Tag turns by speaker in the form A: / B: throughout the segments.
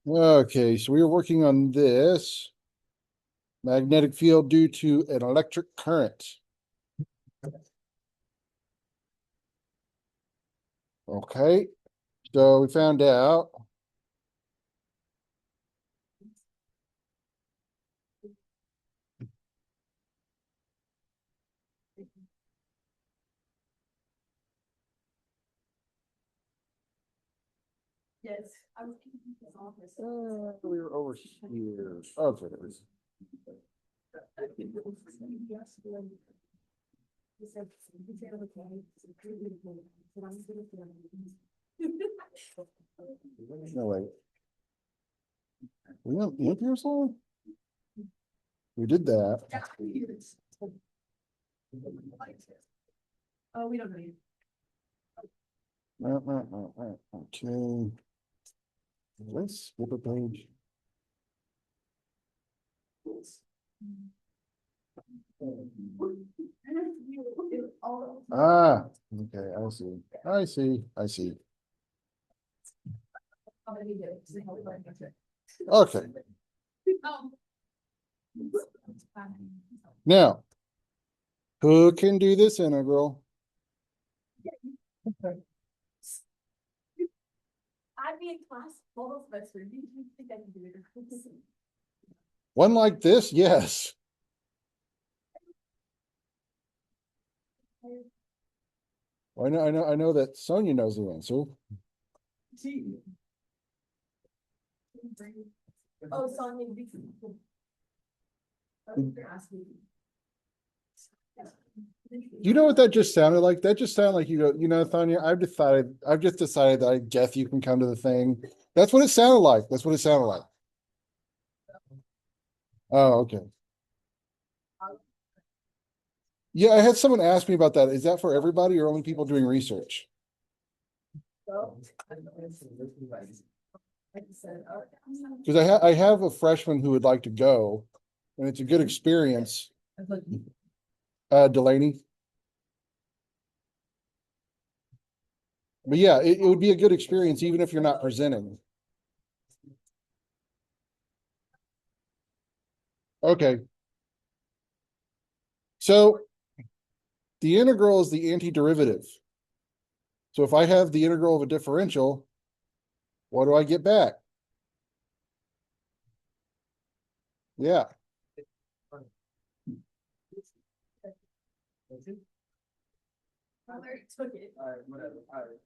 A: Okay, so we are working on this magnetic field due to an electric current. Okay, so we found out
B: Yes, I was keeping his office.
A: we were over here. Okay, there it is. No way. We went Ampere song? We did that.
B: Oh, we don't need.
A: Okay. Let's flip a page. Ah, okay, I see. I see. I see. Okay. Now, who can do this integral?
B: I'd be in class full of us. Do you think I can do it?
A: One like this? Yes. I know that Sonia knows the answer.
B: Oh, Sonia,
A: You know what that just sounded like? That just sounded like Sonia, I've just decided that I guess you can come to the thing. That's what it sounded like. That's what it sounded like. Oh, okay. Yeah, I had someone ask me about that. Is that for everybody or only people doing research? Because I have a freshman who would like to go, and it's a good experience. Delaney. But yeah, it would be a good experience even if you're not presenting. Okay. So the integral is the antiderivative. So if I have the integral of a differential, what do I get back? Yeah.
B: took it.
C: All right, whatever. All right.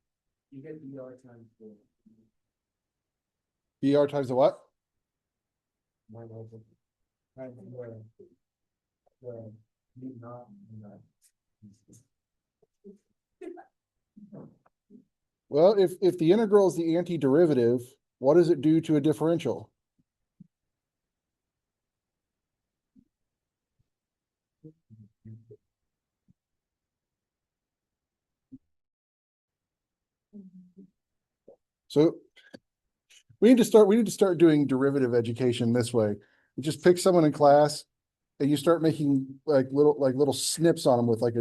C: You get BR times 4.
A: BR times the what?
C: Times where not.
A: Well, if the integral is the antiderivative, what does it do to a differential? So we need to start doing derivative education this way. You just pick someone in class and you start making like little snips on them with like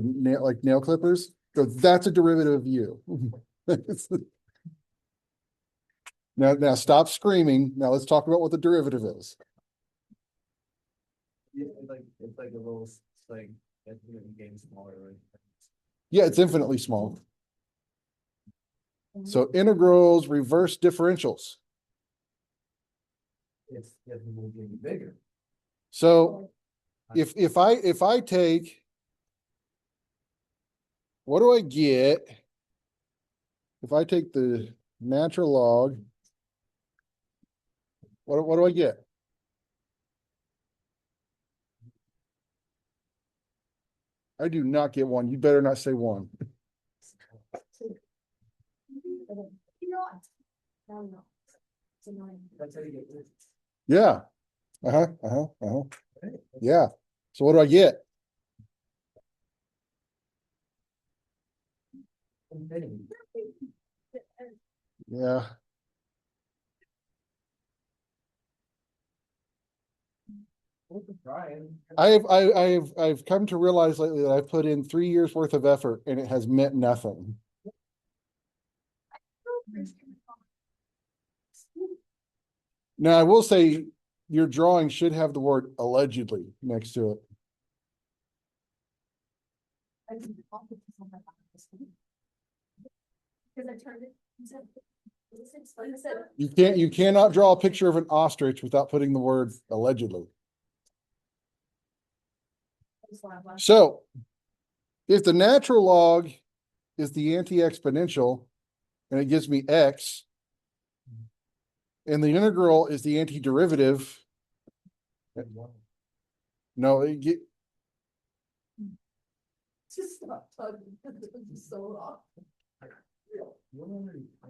A: nail clippers. So that's a derivative of u. Now stop screaming. Now let's talk about what the derivative is.
C: Yeah, it's like a little like game smaller, right?
A: Yeah, it's infinitely small. So integrals reverse differentials.
C: It's definitely getting bigger.
A: So if I take, what do I get if I take the natural log? What do I get? I do not get 1. You better not say 1.
C: That's how you get this.
A: Yeah. Yeah. So what do I get? Yeah. I've come to realize lately that I've put in 3 years worth of effort and it has meant nothing. Now, I will say your drawing should have the word allegedly next to it.
B: Because I turned it.
A: You cannot draw a picture of an ostrich without putting the word allegedly. So if the natural log is the anti-exponential and it gives me x, and the integral is the antiderivative, no,
B: Just stop talking. It's so off.
C: I'm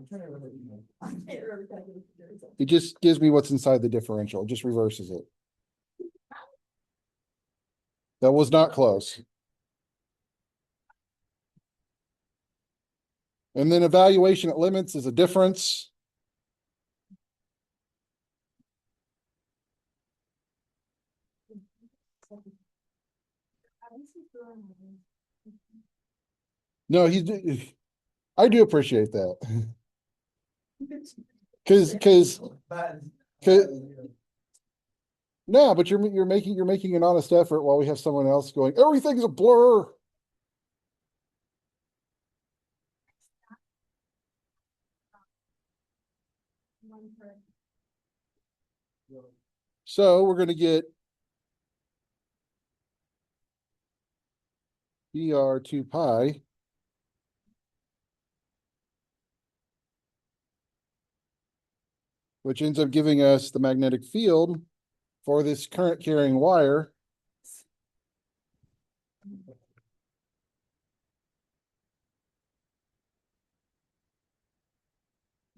C: trying to remember.
B: I can't remember.
A: it just gives me what's inside the differential. It just reverses it. That was not close. And then evaluation at limits is a difference. No, I do appreciate that. Cause no, but you're making an honest effort while we have someone else going, everything's a blur. So we're gonna get ER2 pi which ends up giving us the magnetic field for this current carrying wire.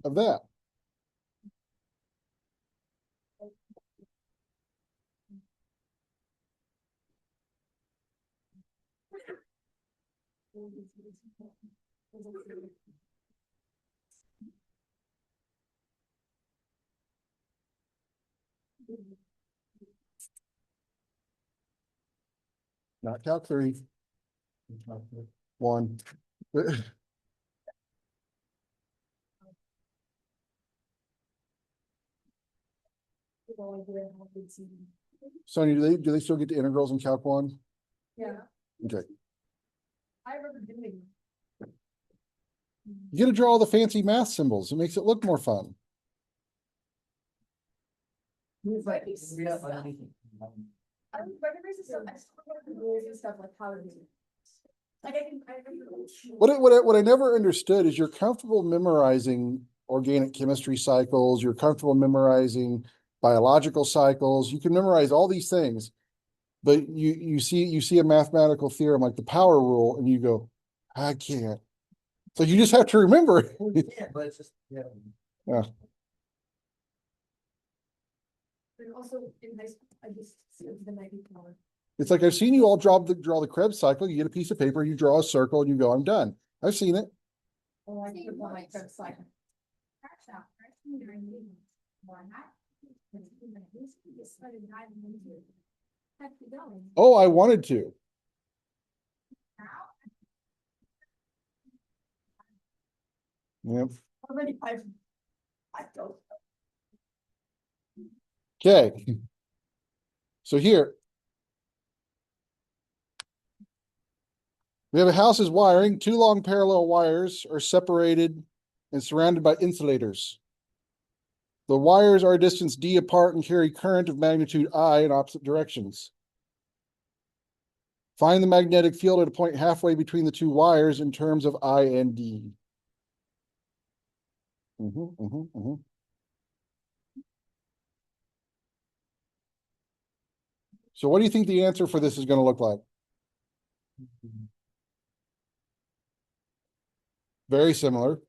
A: Of that. Not calc 3. 1. Sonia, do they still get the integrals in calc 1?
B: Yeah.
A: Okay.
B: I remember doing.
A: You got to draw all the fancy math symbols. It makes it look more fun.
B: Like, I stuff like how to do. Like
A: What I never understood is you're comfortable memorizing organic chemistry cycles. You're comfortable memorizing biological cycles. You can memorize all these things, but you see a mathematical theorem like the power rule, and you go, I can't. So you just have to remember it.
C: Yeah, but it's just, yeah.
A: Yeah.
B: And also in high school, I just said the night before.
A: It's like I've seen you all draw the Krebs cycle. You get a piece of paper, you draw a circle, and you go, I'm done. I've seen it.
B: Oh, I put my Krebs cycle.
A: Oh, I wanted to. Yep.
B: How many I don't.
A: Okay. So here, we have a house's wiring. 2 long parallel wires are separated and surrounded by insulators. The wires are a distance d apart and carry current of magnitude I in opposite directions. Find the magnetic field at a point halfway between the 2 wires in terms of I and D. So what do you think the answer for this is going to look like? Very similar.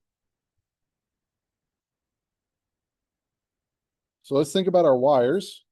A: So let's think about our wires.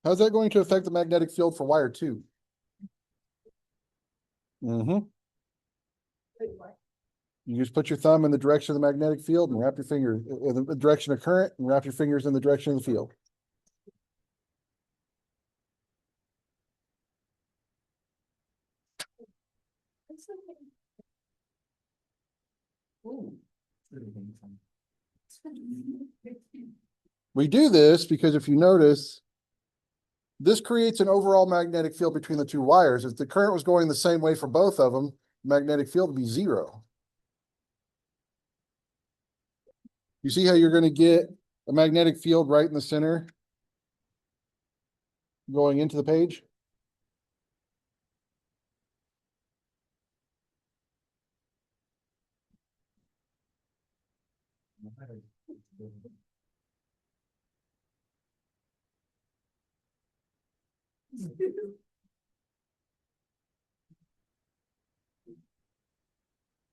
A: How's that going to affect the magnetic field for wire two? Mm-hmm.
B: Wait, what?
A: You just put your thumb in the direction of the magnetic field and wrap your finger in the direction of current and wrap your fingers in the direction of the field.
B: It's okay.
C: Ooh. Really think so.
A: We do this because if you notice, this creates an overall magnetic field between the two wires. If the current was going the same way for both of them, magnetic field would be zero. You see how you're going to get a magnetic field right in the center going into the page?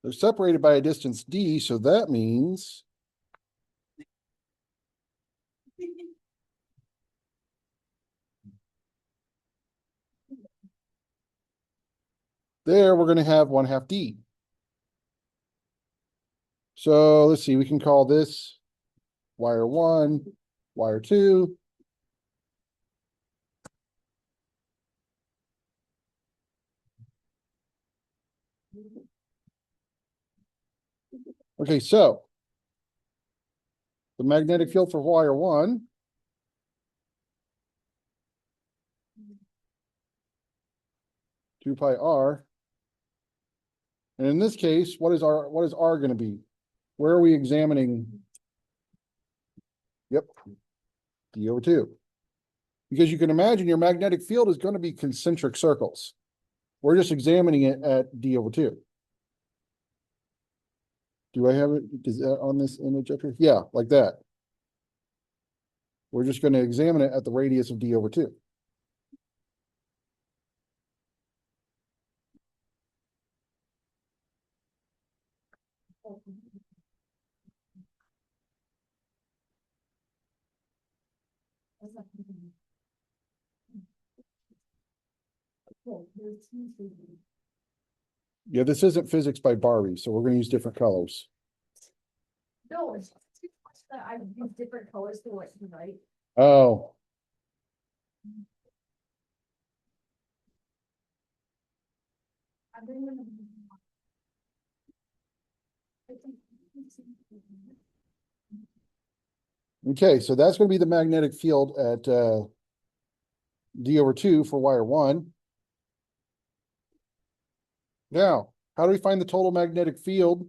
A: They're separated by a distance d, so that means there we're going to have 1/2 d. So let's see, we can call this wire one, wire two. Okay, so the magnetic field for wire one, 2 pi r. And in this case, what is R going to be? Where are we examining? Yep, d over 2. Because you can imagine your magnetic field is going to be concentric circles. We're just examining it at d over 2. Do I have it? Is that on this image up here? Yeah, like that. We're just going to examine it at the radius of d over 2. Yeah, this isn't physics by Barbie, so we're going to use different colors.
B: No, it's too much that I use different colors to what you write.
A: Oh,
B: I've been.
A: okay, so that's going to be the magnetic field at d over 2 for wire one. Now, how do we find the total magnetic field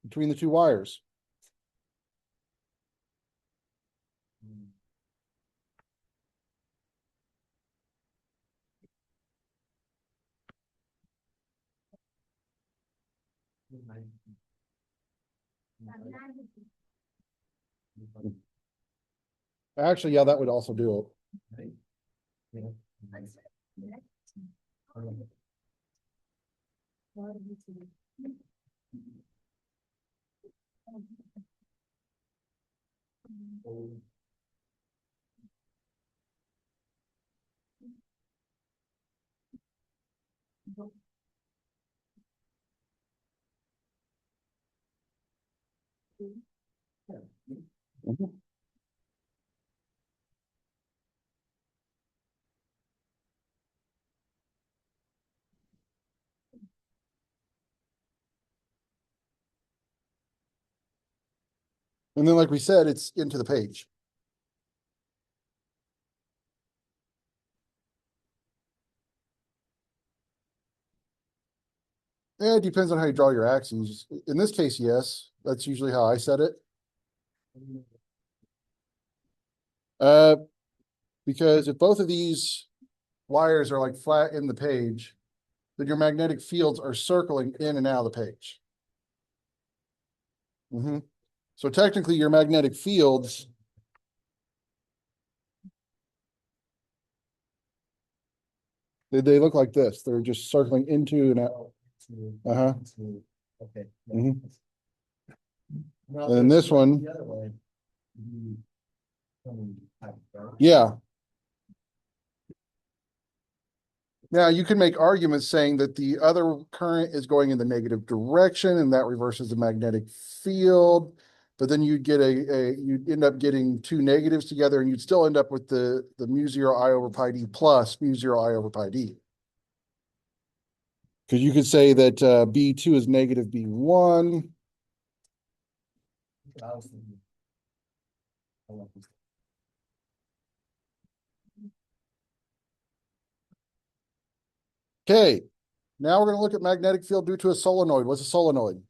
A: between the two wires? Actually, yeah, that would also do it. Mhm. And then, like we said, it's into the page. Yeah, it depends on how you draw your axes. In this case, yes, that's usually how I set it. Uh, because if both of these wires are like flat in the page, then your magnetic fields are circling in and out of the page. So technically your magnetic fields they look like this. They're just circling into and out. Uh-huh.
C: Okay.
A: Mhm.
C: No,
A: And then
C: there's
A: this one,
C: the other way. You come back, right?
A: yeah. Now you can make arguments saying that the other current is going in the negative direction and that reverses the magnetic field. But then you'd get you'd end up getting two negatives together and you'd still end up with the mu zero I over pi d plus mu zero I over pi d. Because you could say that B2 is negative B1.
C: I was thinking- I love this.
A: Okay, now we're going to look at magnetic field due to a solenoid. What's a solenoid?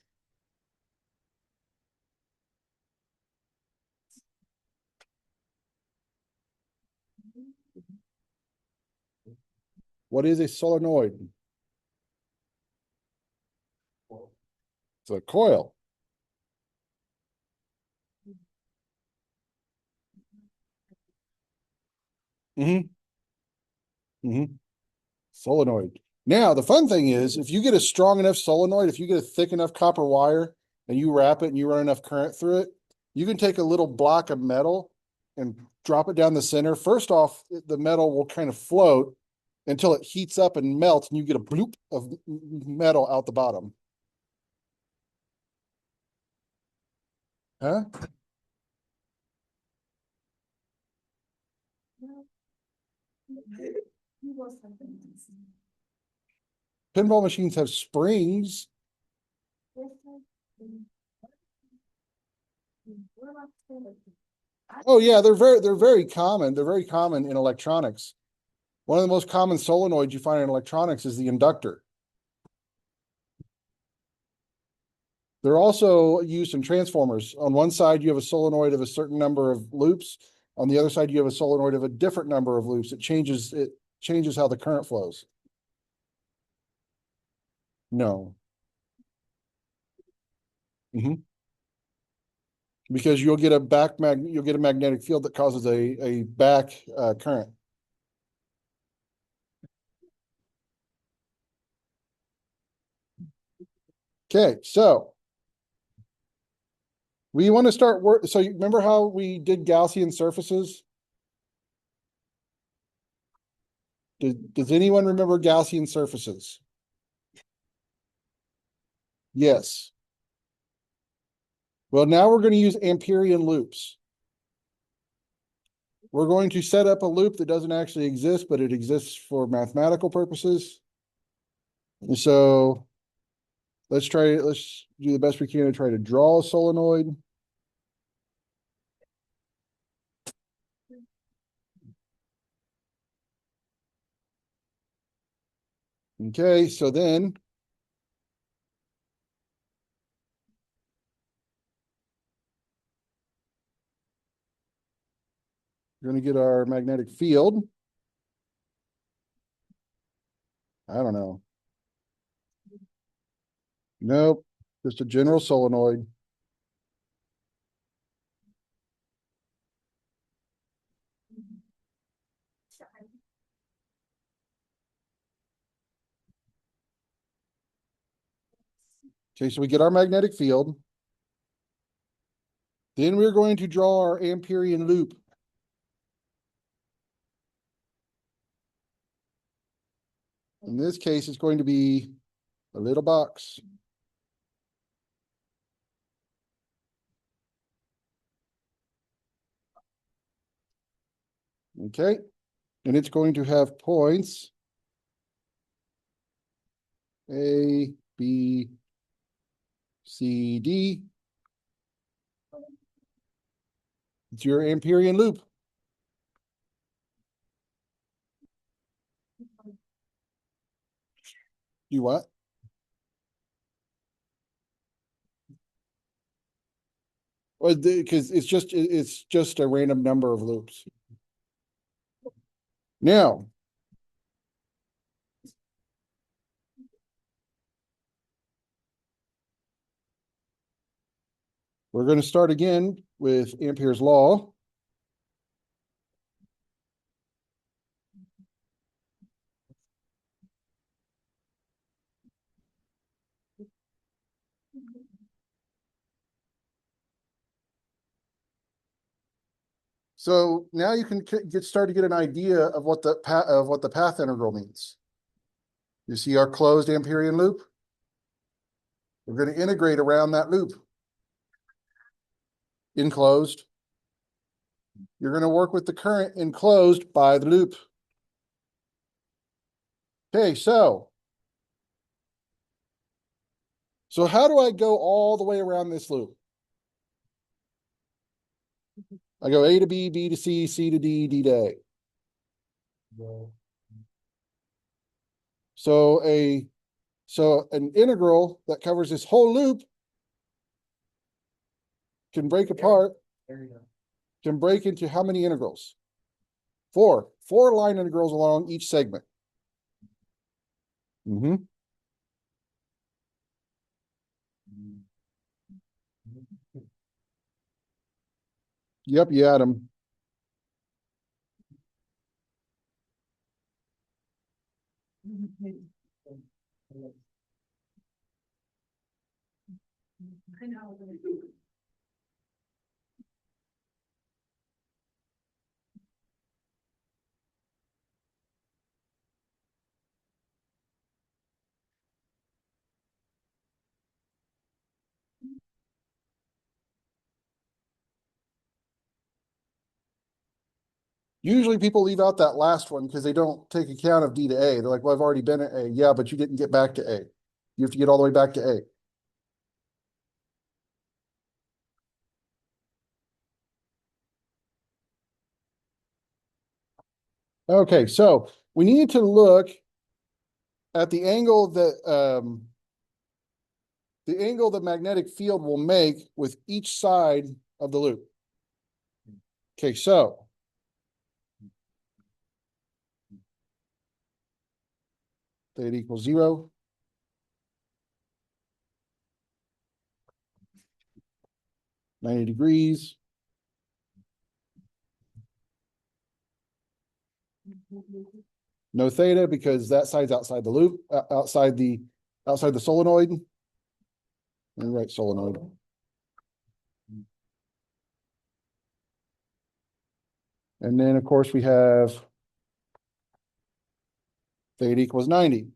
A: What is a solenoid? It's a coil. Mm-hmm. Mm-hmm. Solenoid. Now, the fun thing is, if you get a strong enough solenoid, if you get a thick enough copper wire and you wrap it and you run enough current through it, you can take a little block of metal and drop it down the center. First off, the metal will kind of float until it heats up and melts, and you get a bloop of metal out the bottom. Huh?
B: You will something.
A: Pinball machines have springs. Oh yeah, they're very common. They're very common in electronics. One of the most common solenoids you find in electronics is the inductor. They're also used in transformers. On one side, you have a solenoid of a certain number of loops. On the other side, you have a solenoid of a different number of loops. It changes how the current flows. No. Mhm. Because you'll get a magnetic field that causes a back current. Okay, so we want to start work. So you remember how we did Gaussian surfaces? Does anyone remember Gaussian surfaces? Yes. Well, now we're going to use Amperian loops. We're going to set up a loop that doesn't actually exist, but it exists for mathematical purposes. And so let's do the best we can to try to draw a solenoid. Okay, so then we're going to get our magnetic field. I don't know. Nope, just a general solenoid. Okay, so we get our magnetic field. Then we're going to draw our Amperian loop. In this case, it's going to be a little box. Okay, and it's going to have points A, B, C, D. It's your Amperian loop. You what? Well, because it's just a random number of loops. Now, we're going to start again with Ampere's law. So now you can start to get an idea of what the path integral means. You see our closed Amperian loop? We're going to integrate around that loop. Enclosed. You're going to work with the current enclosed by the loop. Okay, so how do I go all the way around this loop? I go A to B, B to C, C to D, D to A. So an integral that covers this whole loop can break apart,
C: There you go.
A: can break into how many integrals? Four line integrals along each segment. Yep, you add them.
B: I know.
A: Usually people leave out that last one because they don't take account of D to A. They're like, well, I've already been at A. Yeah, but you didn't get back to A. You have to get all the way back to A. Okay, so we need to look at the angle the magnetic field will make with each side of the loop. Okay, so theta equals 0. (90°). No theta because that side's outside the loop, outside the solenoid. And write solenoid. And then of course we have theta equals 90.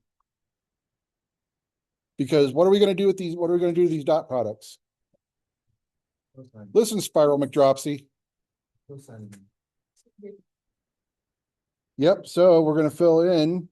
A: Because what are we going to do with these? What are we going to do with these dot products?
C: Cosine.
A: Listen, Spiral McDropsy.
C: Cosine.
A: Yep. So we're going to fill in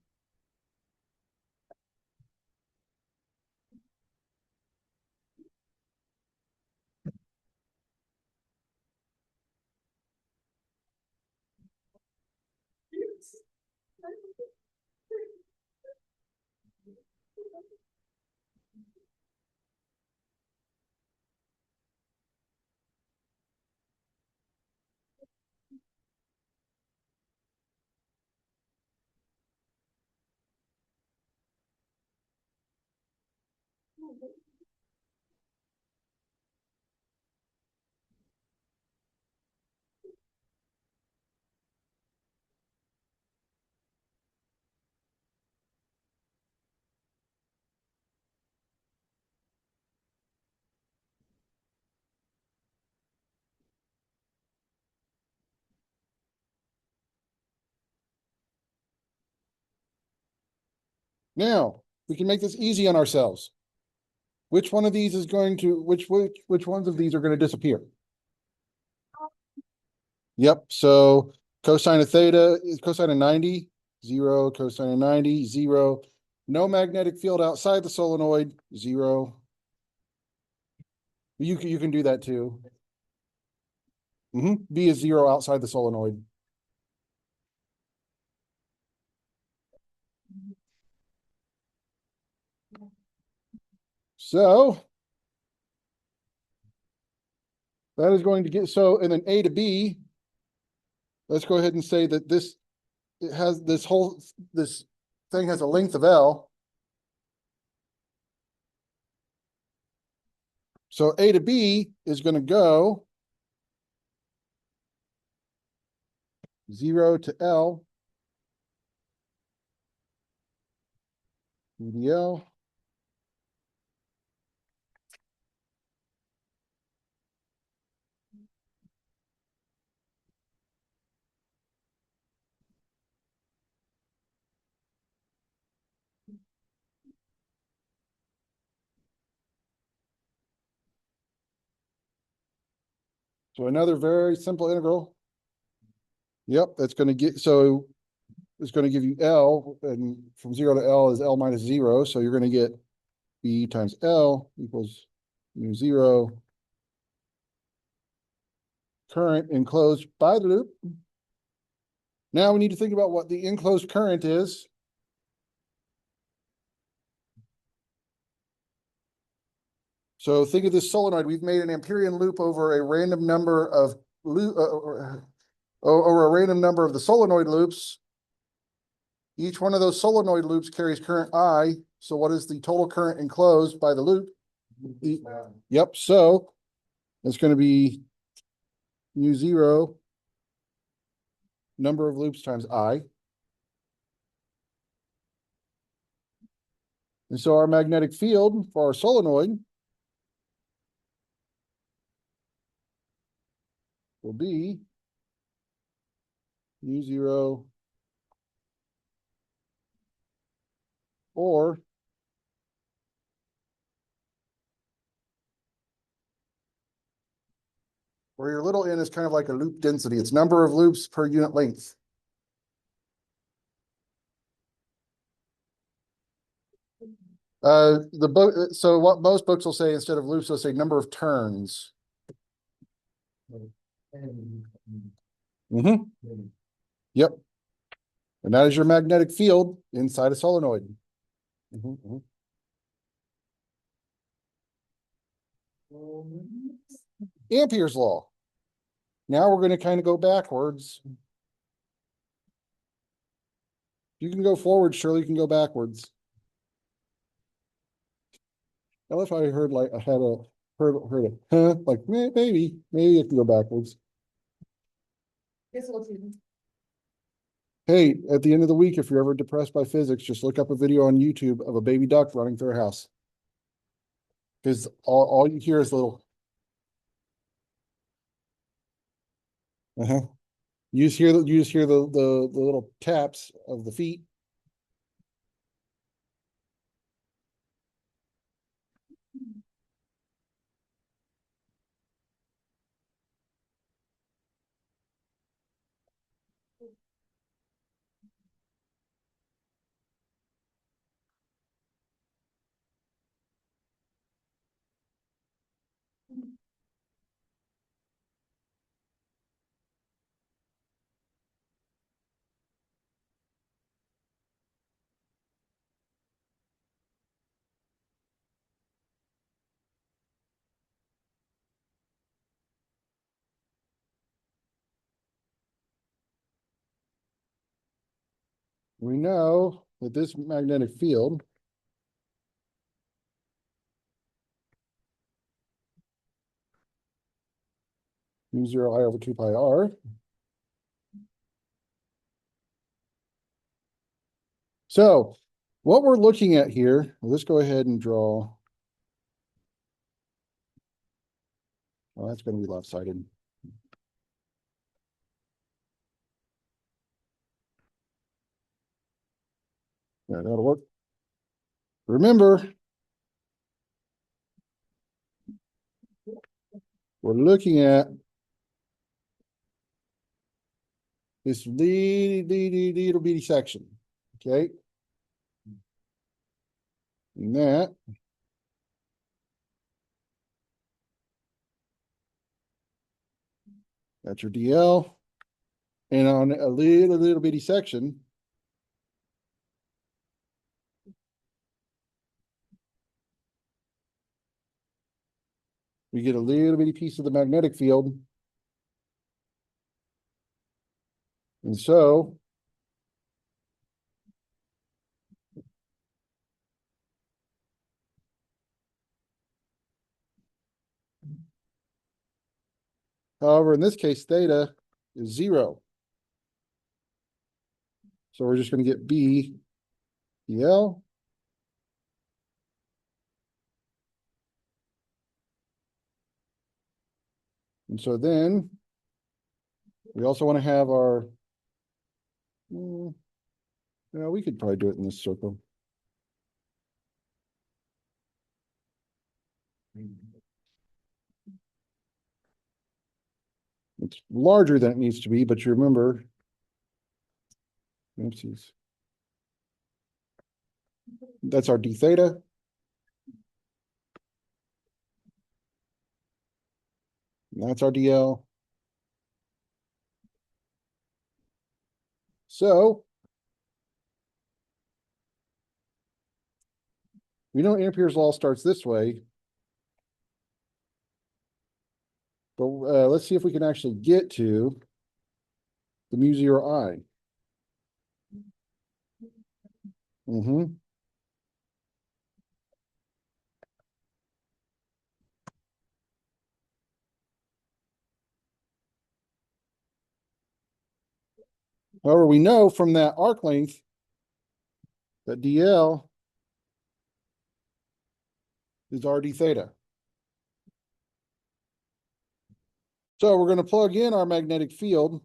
A: now. We can make this easy on ourselves. Which one of these is going to which ones of these are going to disappear? Yep. So cosine of theta is cosine of 90, 0, cosine of 90, 0. No magnetic field outside the solenoid, 0. You can do that too. B is 0 outside the solenoid. So that is going to get and then A to B. Let's go ahead and say that this thing has a length of L. So A to B is going to go 0 to L, EDL. So another very simple integral. Yep, that's going to get, so it's going to give you L, and from 0 to L is L minus 0. So you're going to get B times L equals mu 0 current enclosed by the loop. Now we need to think about what the enclosed current is. So think of this solenoid. We've made an Amperian loop over a random number of over a random number of the solenoid loops. Each one of those solenoid loops carries current I. So what is the total current enclosed by the loop? Yep. So it's going to be mu 0 number of loops times I. And so our magnetic field for our solenoid will be mu 0 or where your little n is kind of like a loop density. It's number of loops per unit length. The book, so what most books will say instead of loops, they'll say number of turns. Mm-hmm. Yep. And that is your magnetic field inside a solenoid. Mm-hmm. Ampere's law. Now we're going to kind of go backwards. You can go forward, surely you can go backwards. I love how I heard like I had a heard a huh, like maybe you can go backwards.
B: Guess we'll see.
A: Hey, at the end of the week, if you're ever depressed by physics, just look up a video on YouTube of a baby duck running through a house. Because all you hear is little. Uh-huh. You just hear the little taps of the feet. We know that this magnetic field mu 0 I over 2 pi r. So what we're looking at here, let's go ahead and draw. Oh, that's going to be left-sided. Yeah, that'll work. Remember, we're looking at this little bitty section, okay? And that's your DL. And on a little bitty section, we get a little bitty piece of the magnetic field. And so however, in this case, theta is 0. So we're just going to get B DL. And so then we also want to have our, we could probably do it in this circle. It's larger than it needs to be, but you remember. Oopsies. That's our d theta. And that's our dl. So we know Ampere's law starts this way. But let's see if we can actually get to the mu zero I. Mm-hmm. However, we know from that arc length that dl is r d theta. So we're going to plug in our magnetic field.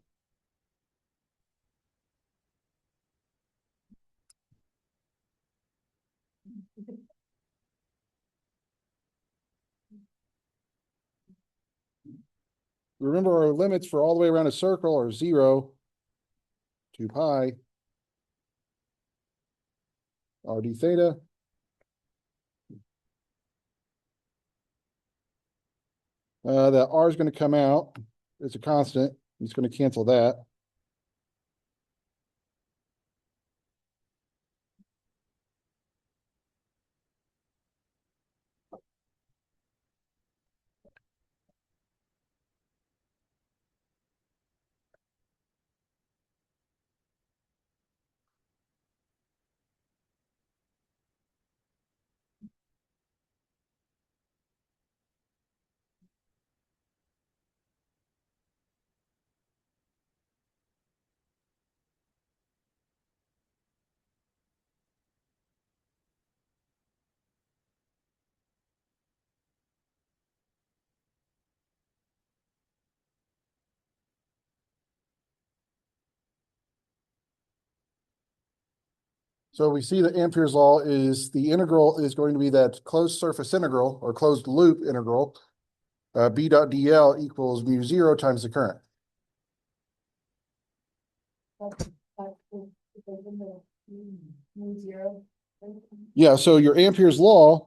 A: Remember, our limits for all the way around a circle are 0, 2 pi, r d theta. That r is going to come out. It's a constant. It's going to cancel that. So we see that Ampere's law is the integral is going to be that closed surface integral or closed loop integral. B dot dl equals mu 0 times the current.
B: Mu zero.
A: Yeah, so your Ampere's law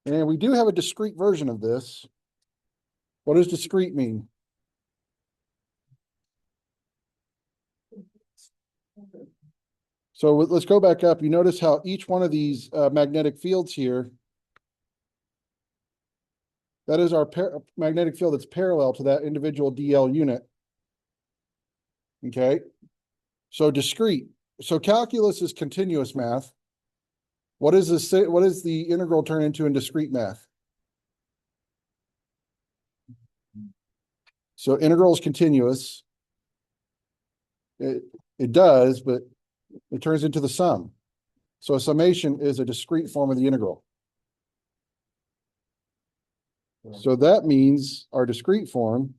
A: and we do have a discrete version of this. What does discrete mean? So let's go back up. You notice how each one of these magnetic fields here, that is our magnetic field that's parallel to that individual DL unit. Okay, so discrete. So calculus is continuous math. What is this? What does the integral turn into in discrete math? So integral is continuous. It does, but it turns into the sum. So a summation is a discrete form of the integral. So that means our discrete form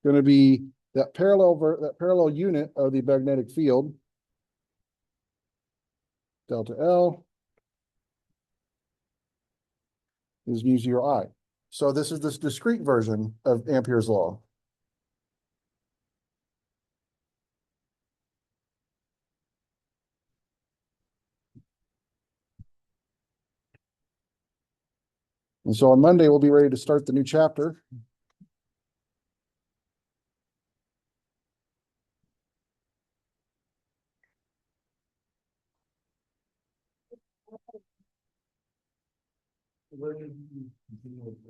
A: going to be that parallel unit of the magnetic field, delta L is mu 0 I. So this is this discrete version of Ampere's law. And so on Monday, we'll be ready to start the new chapter.
C: Where did you continue with